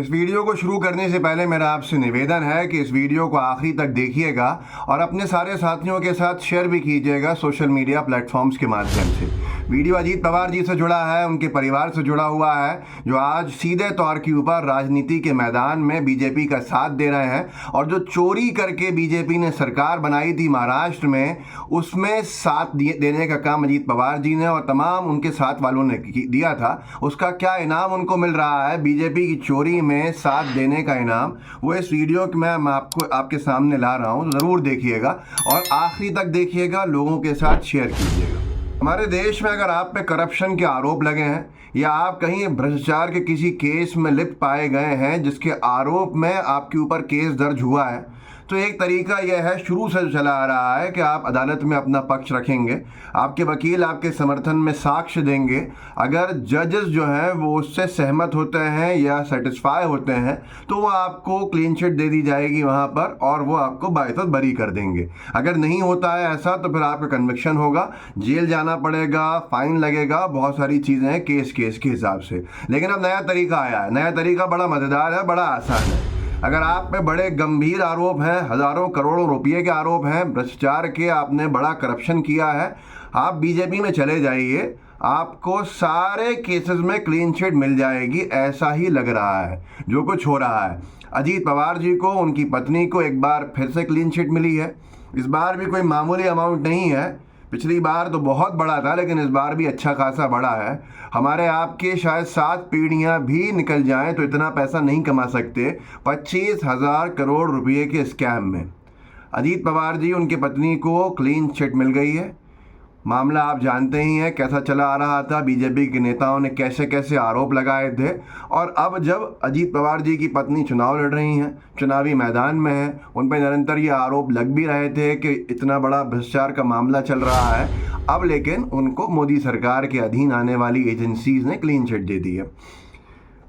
इस वीडियो को शुरू करने से पहले मेरा आपसे निवेदन है कि इस वीडियो को आखिरी तक देखिएगा और अपने सारे साथियों के साथ शेयर भी कीजिएगा सोशल मीडिया प्लेटफॉर्म्स के माध्यम से। वीडियो अजीत पवार जी से जुड़ा है, उनके परिवार से जुड़ा हुआ है, जो आज सीधे तौर के ऊपर राजनीति के मैदान में बीजेपी का साथ दे रहे हैं और जो चोरी करके बीजेपी ने सरकार बनाई थी महाराष्ट्र में, उसमें साथ देने का काम अजीत पवार जी ने और तमाम उनके साथ वालों ने दिया था। उसका क्या इनाम उनको मिल रहा है, बीजेपी की चोरी में साथ देने का इनाम, वो इस वीडियो के मैं आपको आपके सामने ला रहा हूँ। ज़रूर देखिएगा और आखिरी तक देखिएगा, लोगों के साथ शेयर कीजिएगा। हमारे देश में अगर आप पे करप्शन के आरोप लगे हैं या आप कहीं भ्रष्टाचार के किसी केस में लिप्त पाए गए हैं जिसके आरोप में आपके ऊपर केस दर्ज हुआ है, तो एक तरीका यह है, शुरू से चला आ रहा है कि आप अदालत में अपना पक्ष रखेंगे, आपके वकील आपके समर्थन में साक्ष्य देंगे। अगर जजेस जो हैं वो उससे सहमत होते हैं या सेटिस्फाई होते हैं तो वो आपको क्लीन चिट दे दी जाएगी वहाँ पर और वो आपको बाइज्जत बरी कर देंगे। अगर नहीं होता है ऐसा तो फिर आपका कन्विक्शन होगा, जेल जाना पड़ेगा, फाइन लगेगा, बहुत सारी चीज़ें हैं केस के हिसाब से। लेकिन अब नया तरीका आया है, नया तरीका बड़ा मज़ेदार है, बड़ा आसान है। अगर आप पे बड़े गंभीर आरोप हैं, हज़ारों करोड़ों रुपए के आरोप हैं, भ्रष्टाचार के, आपने बड़ा करप्शन किया है, आप बीजेपी में चले जाइए, आपको सारे केसेस में क्लीन चिट मिल जाएगी। ऐसा ही लग रहा है जो कुछ हो रहा है। अजीत पवार जी को, उनकी पत्नी को एक बार फिर से क्लीन चिट मिली है। इस बार भी कोई मामूली अमाउंट नहीं है, पिछली बार तो बहुत बड़ा था लेकिन इस बार भी अच्छा खासा बड़ा है। हमारे आपके शायद 7 पीढ़ियां भी निकल जाएं तो इतना पैसा नहीं कमा सकते 25,000 करोड़ रुपए के स्कैम में। अजीत पवार जी, उनकी पत्नी को क्लीन चिट मिल गई है। मामला आप जानते ही हैं कैसा चला आ रहा था, बीजेपी के नेताओं ने कैसे कैसे आरोप लगाए थे। और अब जब अजीत पवार जी की पत्नी चुनाव लड़ रही हैं, चुनावी मैदान में हैं, उन पर निरंतर ये आरोप लग भी रहे थे कि इतना बड़ा भ्रष्टाचार का मामला चल रहा है। अब लेकिन उनको मोदी सरकार के अधीन आने वाली एजेंसीज ने क्लीन चिट दे दी है।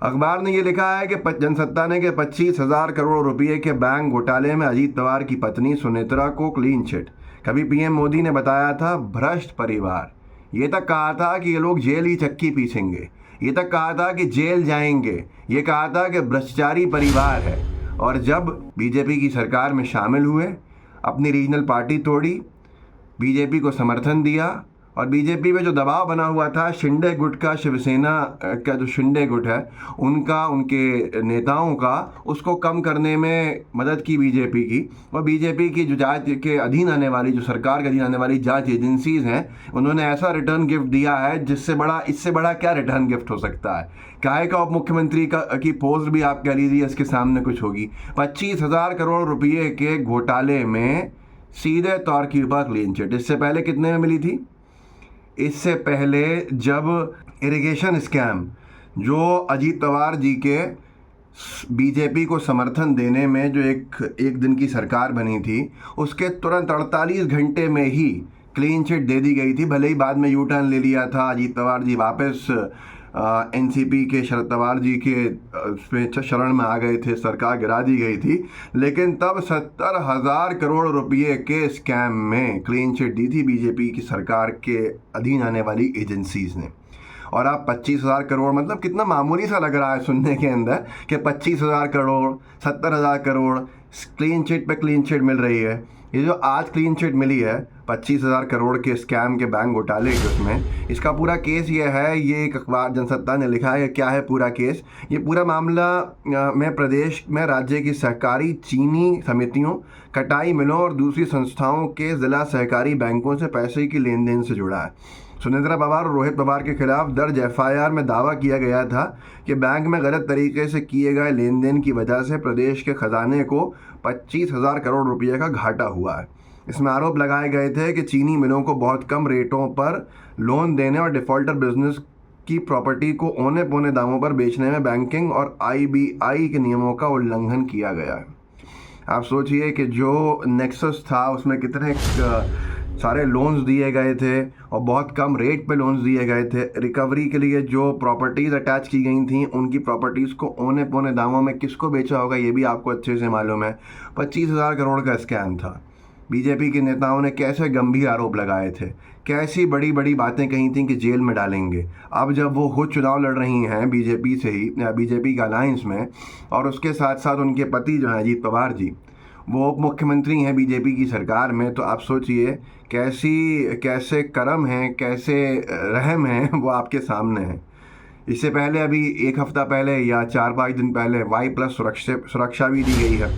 अखबार ने ये लिखा है कि जनसत्ता ने कि 25,000 करोड़ रुपये के बैंक घोटाले में अजीत पवार की पत्नी सुनेत्रा को क्लीन चिट। कभी पीएम मोदी ने बताया था भ्रष्ट परिवार, ये तक कहा था कि ये लोग जेल ही चक्की पीसेंगे, ये तक कहा था कि जेल जाएंगे, ये कहा था कि भ्रष्टाचारी परिवार है। और जब बीजेपी की सरकार में शामिल हुए, अपनी रीजनल पार्टी तोड़ी, बीजेपी को समर्थन दिया और बीजेपी में जो दबाव बना हुआ था शिंदे गुट का, शिवसेना का जो शिंदे गुट है उनका, उनके नेताओं का, उसको कम करने में मदद की बीजेपी की। और बीजेपी की जो जांच के अधीन आने वाली, जो सरकार के अधीन आने वाली जांच एजेंसीज हैं, उन्होंने ऐसा रिटर्न गिफ्ट दिया है जिससे बड़ा, इससे बड़ा क्या रिटर्न गिफ्ट हो सकता है। काहे का उप मुख्यमंत्री की पोस्ट भी आप कह लीजिए इसके सामने कुछ होगी। 25,000 करोड़ रुपये के घोटाले में सीधे तौर के ऊपर क्लीन चिट। इससे पहले कितने में मिली थी? इससे पहले जब इरिगेशन स्कैम, जो अजीत पवार जी के बीजेपी को समर्थन देने में जो एक दिन की सरकार बनी थी, उसके तुरंत 48 घंटे में ही क्लीन चिट दे दी गई थी। भले ही बाद में यू टर्न ले लिया था अजीत पवार जी, वापस एनसीपी के शरद पवार जी के शरण में आ गए थे, सरकार गिरा दी गई थी, लेकिन तब 70,000 करोड़ रुपये के स्कैम में क्लीन चिट दी थी बीजेपी की सरकार के अधीन आने वाली एजेंसीज ने। और आप 25,000 करोड़, मतलब कितना मामूली सा लग रहा है सुनने के अंदर कि 25,000 करोड़, 70,000 करोड़ क्लीन चिट पे क्लीन चिट मिल रही है। ये जो आज क्लीन चिट मिली है 25,000 करोड़ के स्कैम के बैंक घोटाले के, उसमें इसका पूरा केस ये है, ये एक अखबार जनसत्ता ने लिखा है। क्या है पूरा केस? ये पूरा मामला में प्रदेश में राज्य की सहकारी चीनी समितियों, कटाई मिलों और दूसरी संस्थाओं के जिला सहकारी बैंकों से पैसे की लेन देन से जुड़ा है। सुनेत्रा पवार और रोहित पवार के खिलाफ दर्ज एफआईआर में दावा किया गया था कि बैंक में गलत तरीके से किए गए लेन देन की वजह से प्रदेश के खजाने को 25,000 करोड़ रुपये का घाटा हुआ है। इसमें आरोप लगाए गए थे कि चीनी मिलों को बहुत कम रेटों पर लोन देने और डिफ़ॉल्टर बिजनेस की प्रॉपर्टी को औने पौने दामों पर बेचने में बैंकिंग और आईबीआई के नियमों का उल्लंघन किया गया है। आप सोचिए कि जो नेक्सस था उसमें कितने सारे लोन्स दिए गए थे और बहुत कम रेट पे लोन्स दिए गए थे। रिकवरी के लिए जो प्रॉपर्टीज़ अटैच की गई थी, उनकी प्रॉपर्टीज़ को औने पौने दामों में किसको बेचा होगा ये भी आपको अच्छे से मालूम है। 25,000 करोड़ का स्कैम था। बीजेपी के नेताओं ने कैसे गंभीर आरोप लगाए थे, कैसी बड़ी बड़ी बातें कही थी कि जेल में डालेंगे। अब जब वो खुद चुनाव लड़ रही हैं बीजेपी से ही, बीजेपी का अलायंस में, और उसके साथ साथ उनके पति जो हैं अजीत पवार जी, वो उप मुख्यमंत्री हैं बीजेपी की सरकार में, तो आप सोचिए कैसे कर्म हैं, कैसे रहम हैं वो आपके सामने हैं। इससे पहले अभी एक हफ्ता पहले या 4-5 दिन पहले Y+ सुरक्षा भी दी गई है।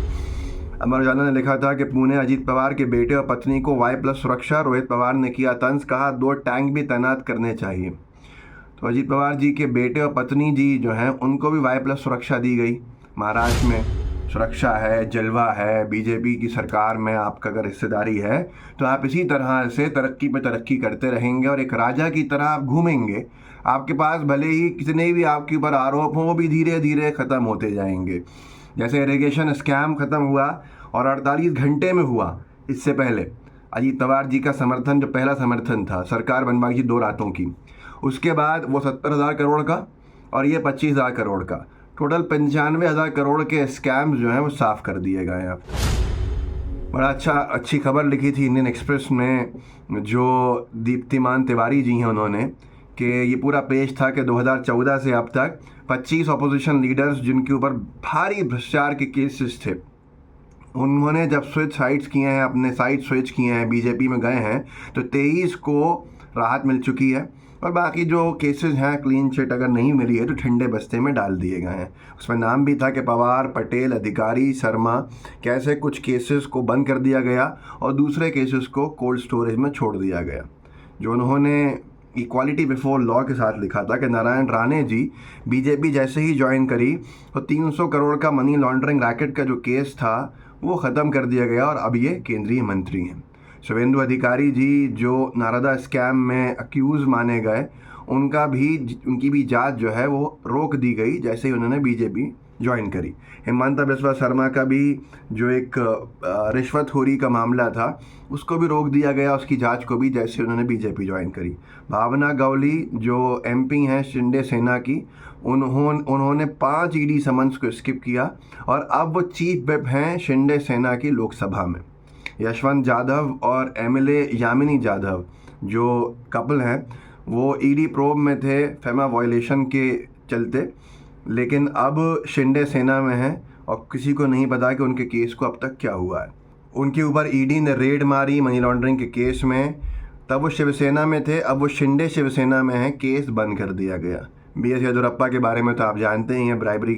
अमर उजाला ने लिखा था कि पुणे अजीत पवार के बेटे और पत्नी को Y+ सुरक्षा, रोहित पवार ने किया तंज, कहा 2 टैंक भी तैनात करने चाहिए। तो अजीत पवार जी के बेटे और पत्नी जी जो हैं उनको भी Y+ सुरक्षा दी गई। महाराष्ट्र में सुरक्षा है, जलवा है, बीजेपी की सरकार में आपका अगर हिस्सेदारी है तो आप इसी तरह से तरक्की पे तरक्की करते रहेंगे और एक राजा की तरह आप घूमेंगे। आपके पास भले ही कितने भी आपके ऊपर आरोप हों, वो भी धीरे धीरे ख़त्म होते जाएंगे। जैसे इरिगेशन स्कैम ख़त्म हुआ और 48 घंटे में हुआ, इससे पहले अजीत पवार जी का समर्थन, जो पहला समर्थन था, सरकार बनवाई थी 2 रातों की, उसके बाद वो 70,000 करोड़ का और ये 25,000 करोड़ का, टोटल 95,000 करोड़ के स्कैम्स जो हैं वो साफ़ कर दिए गए हैं। बड़ा अच्छी खबर लिखी थी इंडियन एक्सप्रेस में, जो दीप्तिमान तिवारी जी हैं उन्होंने, कि ये पूरा पेज था कि 2014 से अब तक 25 अपोजिशन लीडर्स जिनके ऊपर भारी भ्रष्टाचार के केसेस थे, उन्होंने जब साइट्स किए हैं, अपने साइट स्विच किए हैं, बीजेपी में गए हैं, तो 23 को राहत मिल चुकी है और बाकी जो केसेस हैं क्लीन चिट अगर नहीं मिली है तो ठंडे बस्ते में डाल दिए गए हैं। उसमें नाम भी था कि पवार, पटेल, अधिकारी, शर्मा, कैसे कुछ केसेस को बंद कर दिया गया और दूसरे केसेस को कोल्ड स्टोरेज में छोड़ दिया गया। जो उन्होंने इक्वालिटी बिफोर लॉ के साथ लिखा था कि नारायण राणे जी बीजेपी जैसे ही ज्वाइन करी तो 300 करोड़ का मनी लॉन्ड्रिंग रैकेट का जो केस था वो ख़त्म कर दिया गया और अब ये केंद्रीय मंत्री हैं। शुभेंदु अधिकारी जी जो नारदा स्कैम में अक्यूज़ माने गए, उनकी भी जांच जो है वो रोक दी गई जैसे ही उन्होंने बीजेपी ज्वाइन करी। हिमंता बिस्वा शर्मा का भी जो एक रिश्वतखोरी का मामला था उसको भी रोक दिया गया, उसकी जांच को भी, जैसे उन्होंने बीजेपी ज्वाइन करी। भावना गवली जो MP हैं शिंदे सेना की, उन्होंने 5 ED समन्स को स्किप किया और अब वो चीफ विप हैं शिंदे सेना की लोकसभा में। यशवंत जाधव और MLA यामिनी जाधव जो कपल हैं वो ED प्रोब में थे फेमा वायलेशन के चलते, लेकिन अब शिंदे सेना में हैं और किसी को नहीं पता कि उनके केस को अब तक क्या हुआ है। उनके ऊपर ED ने रेड मारी मनी लॉन्ड्रिंग के केस में, तब वो शिवसेना में थे, अब वो शिंदे शिवसेना में हैं, केस बंद कर दिया गया। BS येदियुरप्पा के बारे में तो आप जानते ही हैं, ब्राइबरी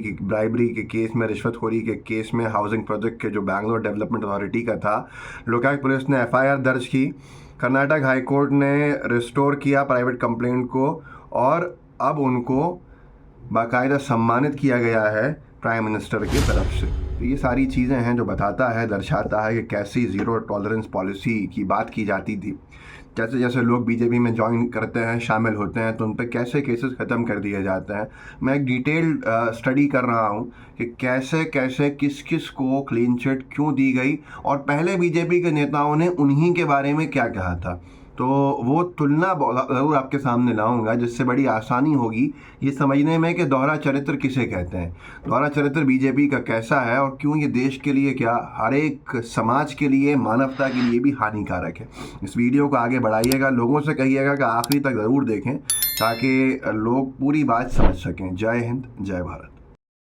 के केस में, रिश्वतखोरी के केस में, हाउसिंग प्रोजेक्ट के जो बैंगलोर डेवलपमेंट अथॉरिटी का था, लोकायुक्त पुलिस ने FIR दर्ज की, कर्नाटक हाई कोर्ट ने रिस्टोर किया प्राइवेट कंप्लेंट को और अब उनको बाकायदा सम्मानित किया गया है प्राइम मिनिस्टर की तरफ से। तो ये सारी चीज़ें हैं जो दर्शाता है कि कैसी ज़ीरो टॉलरेंस पॉलिसी की बात की जाती थी। जैसे जैसे लोग बीजेपी में ज्वाइन करते हैं, शामिल होते हैं, तो उन पर कैसे केसेस ख़त्म कर दिए जाते हैं। मैं एक डिटेल्ड स्टडी कर रहा हूँ कि कैसे कैसे किस किस को क्लीन चिट क्यों दी गई और पहले बीजेपी के नेताओं ने उन्हीं के बारे में क्या कहा था। तो वो तुलना ज़रूर आपके सामने लाऊंगा जिससे बड़ी आसानी होगी ये समझने में कि दोहरा चरित्र किसे कहते हैं, दोहरा चरित्र बीजेपी का कैसा है और क्यों ये देश के लिए, क्या हर एक समाज के लिए, मानवता के लिए भी हानिकारक है। इस वीडियो को आगे बढ़ाइएगा, लोगों से कहिएगा कि आखिरी तक ज़रूर देखें ताकि लोग पूरी बात समझ सकें। जय हिंद, जय भारत।